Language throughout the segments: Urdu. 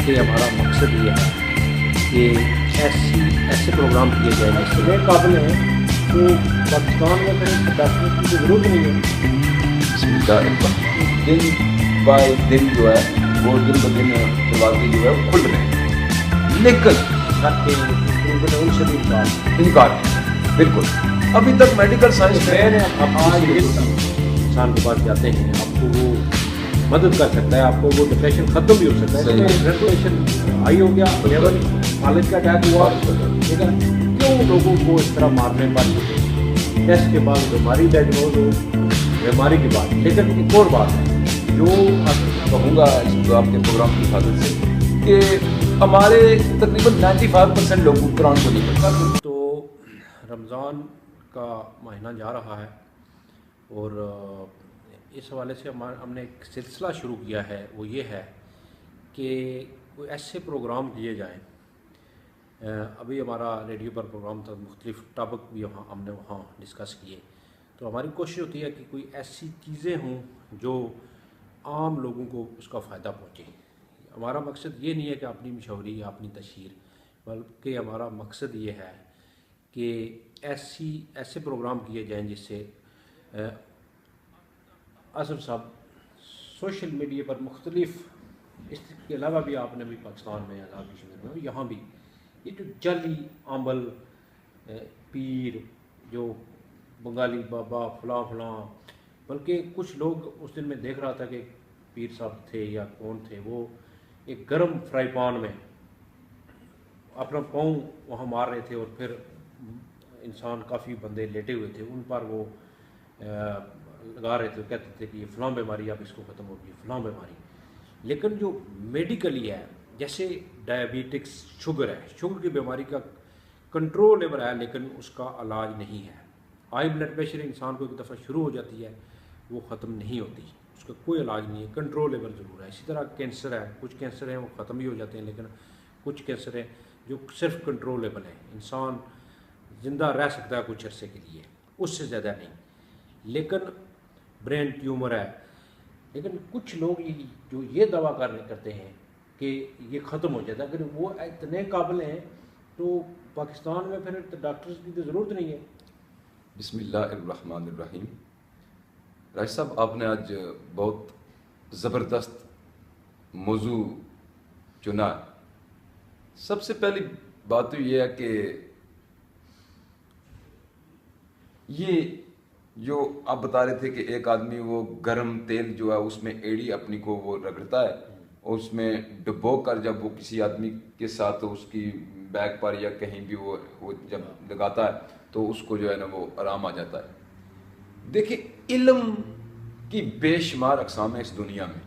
بلکہ ہمارا مقصد یہ ہے کہ ایسے پروگرام کیے جائیں جس سے قابل ہیں تو پاکستان میں پھر ڈاکٹر کی ضرورت نہیں ہے. دن بائی دن جو ہے وہ دن بدن دروازے جو ہے وہ کھل رہے ہیں، لیکن ان سے بھی انکار ہے. بالکل ابھی تک میڈیکل سائنس میں آج انسان کے پاس جاتے ہیں آپ کو وہ مدد کر سکتا ہے، آپ کو وہ ڈپریشن ختم بھی ہو سکتا ہے. ریگولیشن ہائی ہو گیا، لیول فالج کا اٹیک ہوا، ٹھیک ہے، کیوں لوگوں کو اس طرح مارنے پر ٹیسٹ کے بعد بیماری ڈائگنوز ہو، بیماری کے بعد. لیکن ایک اور بات ہے جو کہوں گا اس آپ کے پروگرام کی حفاظت سے کہ ہمارے تقریباً 95% لوگ قرآن کو نہیں پڑھتے. تو رمضان کا مہینہ جا رہا ہے اور اس حوالے سے ہم نے ایک سلسلہ شروع کیا ہے، وہ یہ ہے کہ کوئی ایسے پروگرام کیے جائیں. ابھی ہمارا ریڈیو پر پروگرام تھا، مختلف ٹاپک بھی ہم نے وہاں ڈسکس کیے. تو ہماری کوشش ہوتی ہے کہ کوئی ایسی چیزیں ہوں جو عام لوگوں کو اس کا فائدہ پہنچے. ہمارا مقصد یہ نہیں ہے کہ اپنی مشاوری یا اپنی تشہیر، بلکہ ہمارا مقصد یہ ہے کہ ایسے پروگرام کیے جائیں جس سے آصف صاحب سوشل میڈیا پر مختلف، اس کے علاوہ بھی آپ نے بھی پاکستان میں آزاد کشمیر میں یہاں بھی یہ جو جعلی عمل پیر جو بنگالی بابا فلاں فلاں، بلکہ کچھ لوگ اس دن میں دیکھ رہا تھا کہ پیر صاحب تھے یا کون تھے، وہ ایک گرم فرائی پان میں اپنا پاؤں وہاں مار رہے تھے اور پھر انسان کافی بندے لیٹے ہوئے تھے ان پر وہ لگا رہے تھے، کہتے تھے کہ یہ فلاں بیماری اب اس کو ختم ہوگی، فلاں بیماری. لیکن جو میڈیکلی ہے جیسے ڈائبیٹکس، شوگر ہے، شوگر کی بیماری کا کنٹرول ہے لیکن اس کا علاج نہیں ہے. ہائی بلڈ پریشر انسان کو ایک دفعہ شروع ہو جاتی ہے وہ ختم نہیں ہوتی، اس کا کوئی علاج نہیں ہے، کنٹرول ضرور ہے. اسی طرح کینسر ہے، کچھ کینسر ہیں وہ ختم بھی ہو جاتے ہیں، لیکن کچھ کینسر ہیں جو صرف کنٹرولبل ہیں، انسان زندہ رہ سکتا ہے کچھ عرصے کے لیے، اس سے زیادہ نہیں. لیکن برین ٹیومر ہے، لیکن کچھ لوگ جو یہ دعویٰ کرتے ہیں کہ یہ ختم ہو جاتا ہے، اگر وہ اتنے قابل ہیں تو پاکستان میں پھر ڈاکٹرز کی تو ضرورت نہیں ہے. بسم اللہ الرحمن الرحیم. راج صاحب آپ نے آج بہت زبردست موضوع چنا. سب سے پہلی بات تو یہ ہے کہ یہ جو آپ بتا رہے تھے کہ ایک آدمی وہ گرم تیل جو ہے اس میں ایڑی اپنی کو وہ رگڑتا ہے اور اس میں ڈبو کر جب وہ کسی آدمی کے ساتھ اس کی بیک پر یا کہیں بھی وہ جب لگاتا ہے تو اس کو جو ہے نا وہ آرام آ جاتا ہے. دیکھیں علم کی بے شمار اقسام ہیں اس دنیا میں،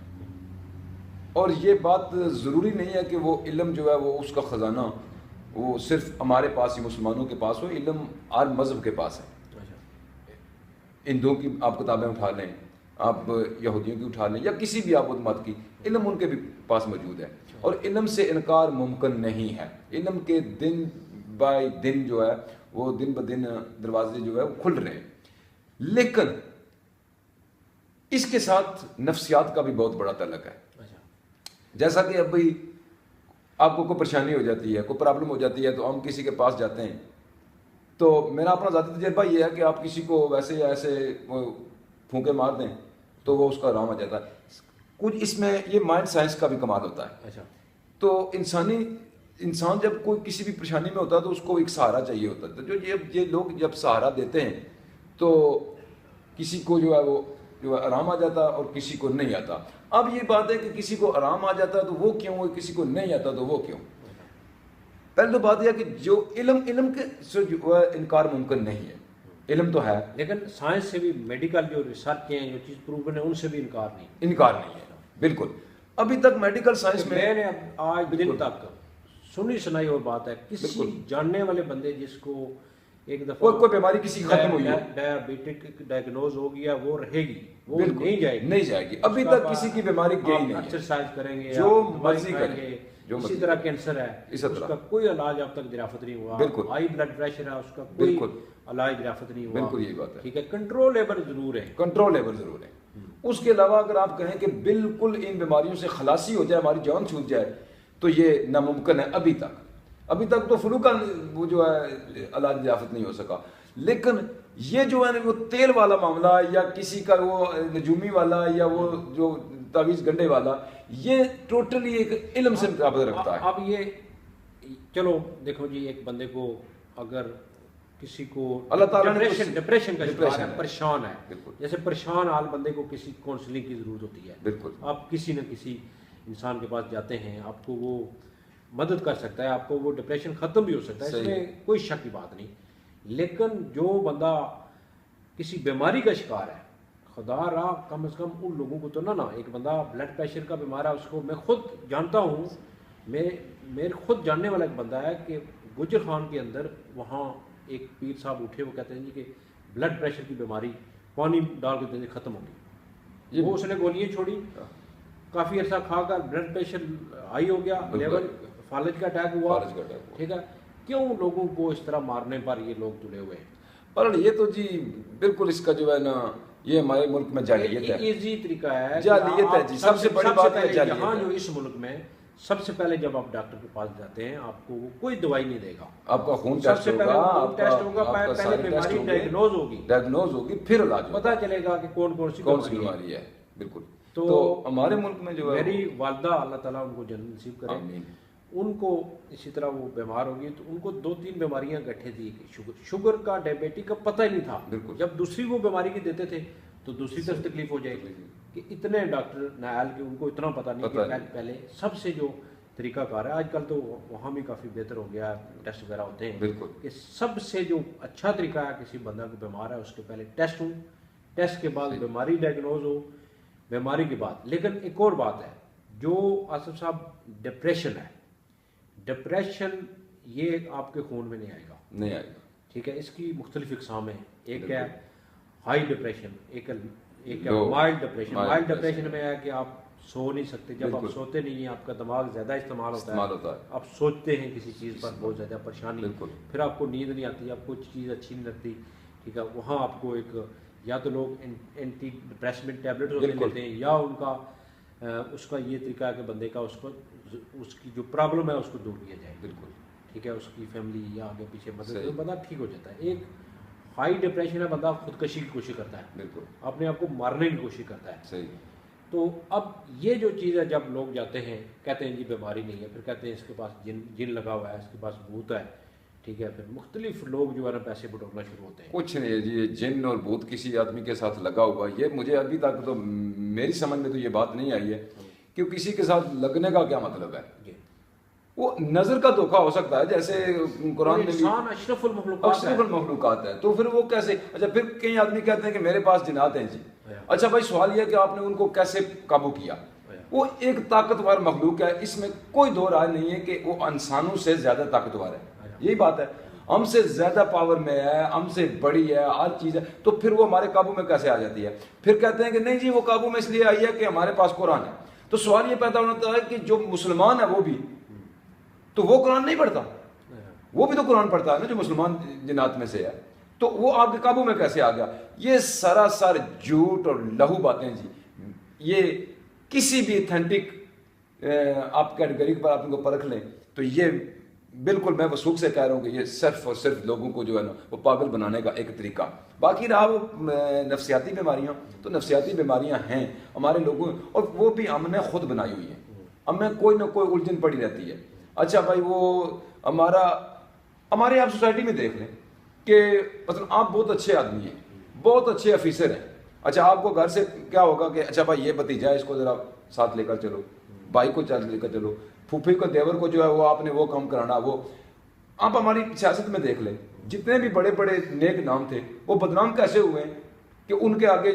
اور یہ بات ضروری نہیں ہے کہ وہ علم جو ہے وہ اس کا خزانہ وہ صرف ہمارے پاس ہی مسلمانوں کے پاس ہو. علم ہر مذہب کے پاس ہے. ہندوؤں کی آپ کتابیں اٹھا لیں، آپ یہودیوں کی اٹھا لیں یا کسی بھی آپ مت کی، علم ان کے بھی پاس موجود ہے اور علم سے انکار ممکن نہیں ہے. علم کے دن بائی دن جو ہے وہ دن بدن دروازے جو ہے وہ کھل رہے ہیں، لیکن اس کے ساتھ نفسیات کا بھی بہت بڑا تعلق ہے. جیسا کہ اب بھائی آپ کو کوئی پریشانی ہو جاتی ہے، کوئی پرابلم ہو جاتی ہے تو ہم کسی کے پاس جاتے ہیں، تو میرا اپنا ذاتی تجربہ یہ ہے کہ آپ کسی کو ویسے یا ایسے پھونکے مار دیں تو وہ اس کا آرام آ جاتا ہے. کچھ اس میں یہ مائنڈ سائنس کا بھی کمال ہوتا ہے. تو انسان جب کوئی کسی بھی پریشانی میں ہوتا ہے تو اس کو ایک سہارا چاہیے ہوتا ہے. تو جو یہ لوگ جب سہارا دیتے ہیں تو کسی کو جو ہے وہ آرام آ جاتا اور کسی کو نہیں آتا. اب یہ بات ہے کہ کسی کو آرام آ جاتا تو وہ کیوں، کسی کو نہیں آتا تو وہ کیوں. پہلے تو بات یہ ہے کہ جو علم کے سے جو ہے انکار ممکن نہیں ہے. علم تو ہے لیکن سائنس سے بھی، میڈیکل جو ریسرچ ہیں جو چیز پروون ہے ان سے بھی انکار نہیں ہے. بالکل ابھی تک میڈیکل سائنس میں نے آج دن تک سنی سنائی اور بات ہے کسی جاننے والے بندے جس کو ایک دفعہ کوئی بیماری کسی ختم ہوئی ہے، ڈائبیٹک ڈائگنوز ہو گیا، وہ رہے گی، وہ نہیں جائے گی. ابھی تک کسی کی بیماری گئی نہیں ہے. ایکسرسائز کریں گے، جو مرضی کریں گے. اسی طرح کینسر ہے، اس کا کوئی علاج اب تک دریافت نہیں ہوا. ہائی بلڈ پریشر ہے، اس کا کوئی علاج دریافت نہیں ہوا. بالکل یہی بات ہے. ٹھیک ہے، کنٹرولبل ضرور ہے. اس کے علاوہ اگر آپ کہیں کہ بالکل ان بیماریوں سے خلاصی ہو جائے، ہماری جان چھوٹ جائے، تو یہ ناممکن ہے ابھی تک تو فلو کا وہ جو ہے علاج دریافت نہیں ہو سکا. لیکن یہ جو ہے وہ تیل والا معاملہ یا کسی کا وہ نجومی والا یا وہ جو تعویذ گنڈے والا, یہ ٹوٹلی ایک علم سے رابطہ رکھتا ہے. اب یہ چلو دیکھو جی, ایک بندے کو اگر کسی کو اللہ تعالیٰ نے ڈپریشن کا شکار ہے, پریشان ہے, بالکل, جیسے پریشان حال بندے کو کسی کاؤنسلنگ کی ضرورت ہوتی ہے, بالکل, آپ کسی نہ کسی انسان کے پاس جاتے ہیں, آپ کو وہ مدد کر سکتا ہے, آپ کو وہ ڈپریشن ختم بھی ہو سکتا ہے, اس میں کوئی شک کی بات نہیں. لیکن جو بندہ کسی بیماری کا شکار ہے, خدا را کم از کم ان لوگوں کو تو نہ ایک بندہ بلڈ پریشر کا بیمار ہے, اس کو میں خود جانتا ہوں, میرے خود جاننے والا ایک بندہ ہے کہ گجر خان کے اندر وہاں ایک پیر صاحب اٹھے, وہ کہتے ہیں جی کہ بلڈ پریشر کی بیماری پانی ڈال کے دینے ختم ہو گئی. وہ اس نے گولیاں چھوڑی, کافی عرصہ کھا کر بلڈ پریشر ہائی ہو گیا, لیول فالج کا اٹیک ہوا. ٹھیک ہے, کیوں لوگوں کو اس طرح مارنے پر یہ لوگ تلے ہوئے ہیں؟ پر یہ تو جی بالکل اس کا جو ہے نا یہ ہمارے ملک میں جعلیت ہے, ایزی طریقہ ہے, جعلیت ہے جی, سب سے بڑی بات ہے جعلیت. یہاں جو اس ملک میں سب سے پہلے جب آپ ڈاکٹر کے پاس جاتے ہیں, آپ کو وہ کوئی دوائی نہیں دے گا, آپ کا خون ٹیسٹ ہوگا, پہلے بیماری ڈائگنوز ہوگی, پھر علاج پتہ چلے گا کہ کون سی بیماری ہے. بالکل. تو ہمارے ملک میں جو ہے میری والدہ اللہ تعالیٰ ان کو جنت نصیب کرے, ان کو اسی طرح وہ بیمار ہو گئی, تو ان کو 2-3 بیماریاں گٹھے تھی, شوگر کا, ڈائبٹک کا پتہ ہی نہیں تھا. جب دوسری وہ بیماری کی دیتے تھے تو دوسری طرف تکلیف ہو جائے گی, کہ اتنے ڈاکٹر نائل کے ان کو اتنا پتہ نہیں کہ پہلے سب سے جو طریقہ کار ہے, آج کل تو وہاں بھی کافی بہتر ہو گیا, ٹیسٹ وغیرہ ہوتے ہیں, کہ سب سے جو اچھا طریقہ ہے کسی بندہ کو بیمار ہے اس کے پہلے ٹیسٹ ہوں, ٹیسٹ کے بعد بیماری ڈائگنوز ہو, بیماری کے بعد. لیکن ایک اور بات ہے, جو آصف صاحب ڈپریشن ہے, ڈپریشن یہ آپ کے خون میں نہیں آئے گا. ٹھیک ہے, اس کی مختلف اقسام ہیں. ایک ہے ہائی ڈپریشن, ایک ہے مائلڈ ڈپریشن. مائلڈ ڈپریشن میں ہے کہ آپ سو نہیں سکتے, جب آپ سوتے نہیں ہیں آپ کا دماغ زیادہ استعمال ہوتا ہے, آپ سوچتے ہیں کسی چیز پر, بہت زیادہ پریشانی, پھر آپ کو نیند نہیں آتی, آپ کو چیز اچھی نہیں لگتی. ٹھیک ہے, وہاں آپ کو ایک یا تو لوگ اینٹی ڈپریسمنٹ ٹیبلٹ لیتے ہیں, یا ان کا اس کا یہ طریقہ ہے کہ بندے کا اس کی جو پرابلم ہے اس کو دور کیا جائے. بالکل. ٹھیک ہے, اس کی فیملی یا آگے پیچھے مدد, بندہ ٹھیک ہو جاتا ہے. ایک ہائی ڈپریشن ہے, بندہ خودکشی کی کوشش کرتا ہے, بالکل اپنے آپ کو مارنے کی کوشش کرتا ہے. صحیح. تو اب یہ جو چیز ہے, جب لوگ جاتے ہیں کہتے ہیں جی بیماری نہیں ہے, پھر کہتے ہیں اس کے پاس جن لگا ہوا ہے, اس کے پاس بھوت ہے. ٹھیک ہے, پھر مختلف لوگ جو ہے نا پیسے بٹورنا شروع ہوتے ہیں. کچھ نہیں ہے جی, جن اور بھوت کسی آدمی کے ساتھ لگا ہوا, یہ مجھے ابھی تک تو میری سمجھ میں تو یہ بات نہیں آئی ہے کہ کسی کے ساتھ لگنے کا کیا مطلب ہے. وہ نظر کا دھوکہ ہو سکتا ہے, جیسے قرآن میں انسان اشرف المخلوقات ہے, تو پھر وہ کیسے. اچھا, پھر کئی آدمی کہتے ہیں کہ میرے پاس جنات ہیں جی. اچھا بھائی, سوال یہ ہے کہ آپ نے ان کو کیسے قابو کیا. وہ ایک طاقتور مخلوق ہے, اس میں کوئی دو رائے نہیں ہے کہ وہ انسانوں سے زیادہ طاقتور ہے. یہی بات ہے, ہم سے زیادہ پاور میں ہے, ہم سے بڑی ہے, ہر چیز ہے, تو پھر وہ ہمارے قابو میں کیسے آ جاتی ہے. پھر کہتے ہیں کہ نہیں جی وہ قابو میں اس لیے آئی ہے کہ ہمارے پاس قرآن ہے. تو سوال یہ پیدا ہوتا ہے کہ جو مسلمان ہے وہ بھی تو وہ قرآن نہیں پڑھتا, وہ بھی تو قرآن پڑھتا ہے نا جو مسلمان جنات میں سے ہے, تو وہ آپ کے قابو میں کیسے آ گیا. یہ سراسر جھوٹ اور لہو باتیں جی. یہ کسی بھی اتھینٹک آپ کیٹیگری پر آپ ان کو پرکھ لیں تو یہ بالکل میں وثوق سے کہہ رہا ہوں کہ یہ صرف اور صرف لوگوں کو جو ہے نا وہ پاگل بنانے کا ایک طریقہ. باقی رہا وہ نفسیاتی بیماریاں, تو نفسیاتی بیماریاں ہیں ہمارے لوگوں, اور وہ بھی ہم نے خود بنائی ہوئی ہیں, ہمیں کوئی نہ کوئی الجھن پڑی رہتی ہے. اچھا بھائی, وہ ہمارے آپ سوسائٹی میں دیکھ لیں کہ مطلب آپ بہت اچھے آدمی ہیں, بہت اچھے آفیسر ہیں. اچھا, آپ کو گھر سے کیا ہوگا کہ اچھا بھائی یہ بھتیجا ہے, اس کو ذرا ساتھ لے کر چلو, بھائی کو ساتھ لے کر چلو, پھوپھی کو دیور کو جو ہے وہ آپ نے وہ کام کرانا. وہ آپ ہماری سیاست میں دیکھ لیں, جتنے بھی بڑے بڑے نیک نام تھے وہ بدنام کیسے ہوئے ہیں کہ ان کے آگے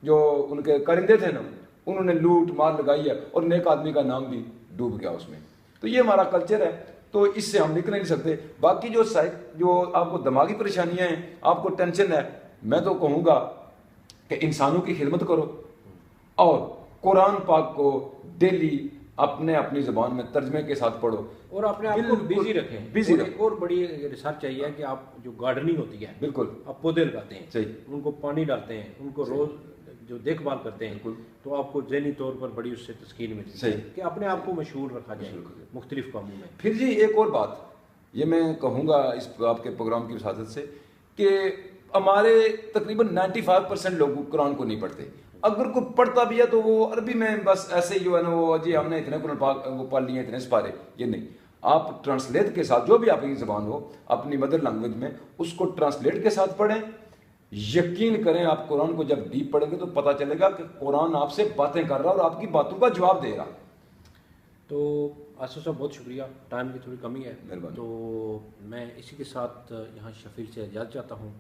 جو ان کے کرندے تھے نا, انہوں نے لوٹ مار لگائی ہے اور نیک آدمی کا نام بھی ڈوب گیا اس میں. تو یہ ہمارا کلچر ہے, تو اس سے ہم نکل نہیں سکتے. باقی جو آپ کو دماغی پریشانیاں ہیں, آپ کو ٹینشن ہے, میں تو کہوں گا کہ انسانوں کی خدمت کرو اور قرآن پاک کو ڈیلی اپنی زبان میں ترجمے کے ساتھ پڑھو, اور اپنے آپ کو بیزی رکھیں. اور بڑی ریسرچ چاہیے کہ آپ جو گارڈننگ ہوتی ہے, بالکل آپ پودے لگاتے ہیں, ان کو پانی ڈالتے ہیں, ان کو روز جو دیکھ بھال کرتے ہیں بالکل. تو آپ کو ذہنی طور پر بڑی اس سے تسکین ملتی صحیح. ہے کہ اپنے آپ کو مشہور رکھا جائے مختلف کاموں میں. پھر جی ایک اور بات یہ میں کہوں گا اس آپ کے پروگرام کی وساطت سے کہ ہمارے تقریباً 95% لوگ قرآن کو نہیں پڑھتے. اگر کوئی پڑھتا بھی ہے تو وہ عربی میں بس ایسے ہی جو ہے نا وہ جی ہم نے اتنے قرآن پاک وہ پڑھ لیے اتنے سپارے، یہ نہیں. آپ ٹرانسلیٹ کے ساتھ جو بھی آپ کی زبان ہو اپنی مدر لینگویج میں اس کو ٹرانسلیٹ کے ساتھ پڑھیں. یقین کریں آپ قرآن کو جب ڈیپ پڑھیں گے تو پتہ چلے گا کہ قرآن آپ سے باتیں کر رہا اور آپ کی باتوں کا جواب دے رہا. تو آصف صاحب بہت شکریہ، ٹائم کی تھوڑی کمی ہے مہربانی. تو میں اسی کے ساتھ یہاں شفیل سے اجازت چاہتا ہوں.